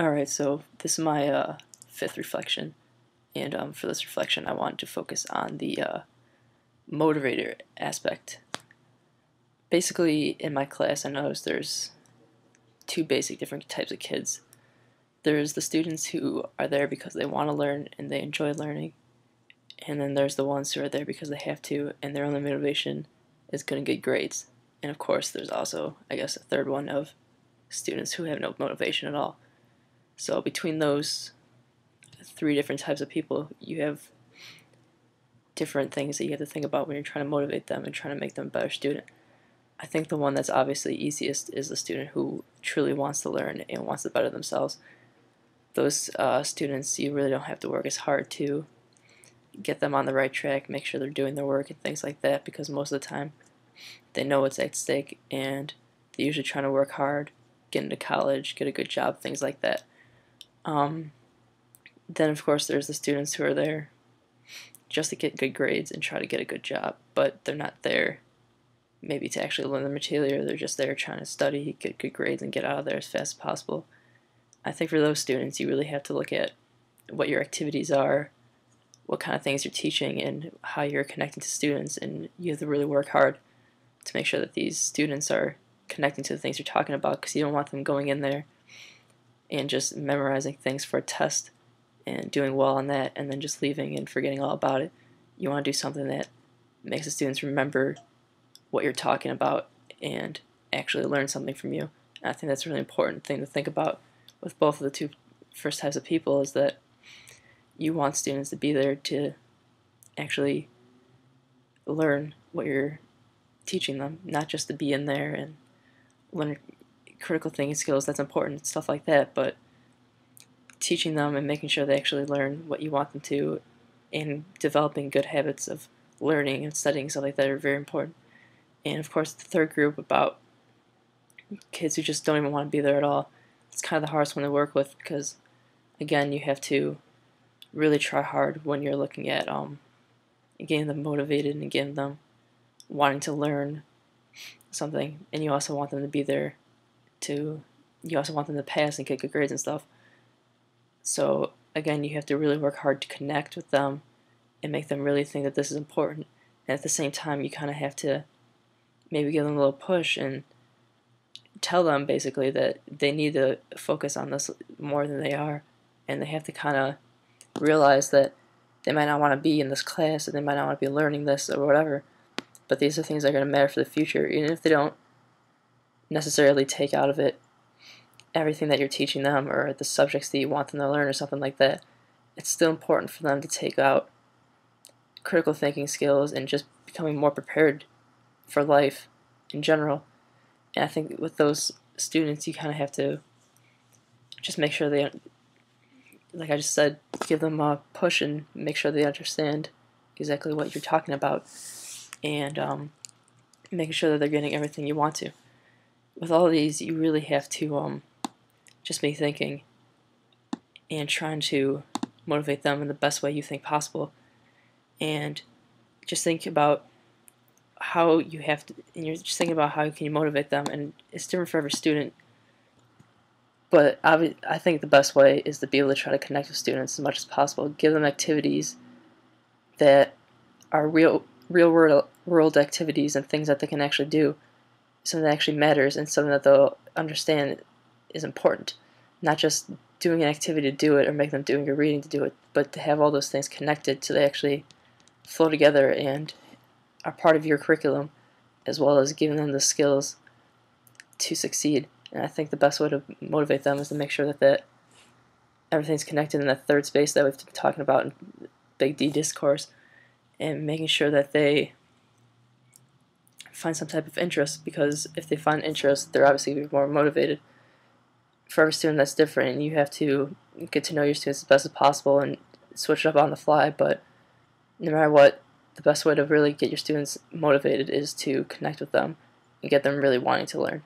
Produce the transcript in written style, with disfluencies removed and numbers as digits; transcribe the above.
Alright, so this is my fifth reflection, and for this reflection I want to focus on the motivator aspect. Basically, in my class I noticed there's two basic different types of kids. There's the students who are there because they want to learn and they enjoy learning, and then there's the ones who are there because they have to, and their only motivation is going to get grades. And of course there's also, I guess, a third one of students who have no motivation at all. So between those three different types of people, you have different things that you have to think about when you're trying to motivate them and trying to make them a better student. I think the one that's obviously easiest is the student who truly wants to learn and wants to better themselves. Those students, you really don't have to work as hard to get them on the right track, make sure they're doing their work and things like that, because most of the time they know what's at stake and they're usually trying to work hard, get into college, get a good job, things like that. Then of course there's the students who are there just to get good grades and try to get a good job, but they're not there maybe to actually learn the material. They're just there trying to study, get good grades, and get out of there as fast as possible. I think for those students you really have to look at what your activities are, what kind of things you're teaching, and how you're connecting to students, and you have to really work hard to make sure that these students are connecting to the things you're talking about, because you don't want them going in there and just memorizing things for a test and doing well on that and then just leaving and forgetting all about it. You want to do something that makes the students remember what you're talking about and actually learn something from you. And I think that's a really important thing to think about with both of the two first types of people, is that you want students to be there to actually learn what you're teaching them, not just to be in there and learn critical thinking skills. That's important, stuff like that, but teaching them and making sure they actually learn what you want them to, and developing good habits of learning and studying, stuff like that, are very important. And of course the third group, about kids who just don't even want to be there at all, it's kind of the hardest one to work with, because again you have to really try hard when you're looking at getting them motivated and getting them wanting to learn something, and you also want them to be there you also want them to pass and get good grades and stuff. So again, you have to really work hard to connect with them and make them really think that this is important, and at the same time you kind of have to maybe give them a little push and tell them basically that they need to focus on this more than they are, and they have to kind of realize that they might not want to be in this class and they might not want to be learning this or whatever, but these are things that are going to matter for the future. Even if they don't necessarily take out of it everything that you're teaching them or the subjects that you want them to learn or something like that, it's still important for them to take out critical thinking skills and just becoming more prepared for life in general. And I think with those students you kind of have to just make sure they, like I just said, give them a push and make sure they understand exactly what you're talking about, and making sure that they're getting everything you want to. With all of these, you really have to just be thinking and trying to motivate them in the best way you think possible, and just think about how you have to, and you're just thinking about how can you motivate them, and it's different for every student. But I think the best way is to be able to try to connect with students as much as possible. Give them activities that are real world activities and things that they can actually do, something that actually matters and something that they'll understand is important. Not just doing an activity to do it or make them doing a reading to do it, but to have all those things connected so they actually flow together and are part of your curriculum, as well as giving them the skills to succeed. And I think the best way to motivate them is to make sure that everything's connected in that third space that we've been talking about in Big D discourse, and making sure that they find some type of interest, because if they find interest, they're obviously going to be more motivated. For every student that's different, and you have to get to know your students as best as possible and switch it up on the fly, but no matter what, the best way to really get your students motivated is to connect with them and get them really wanting to learn.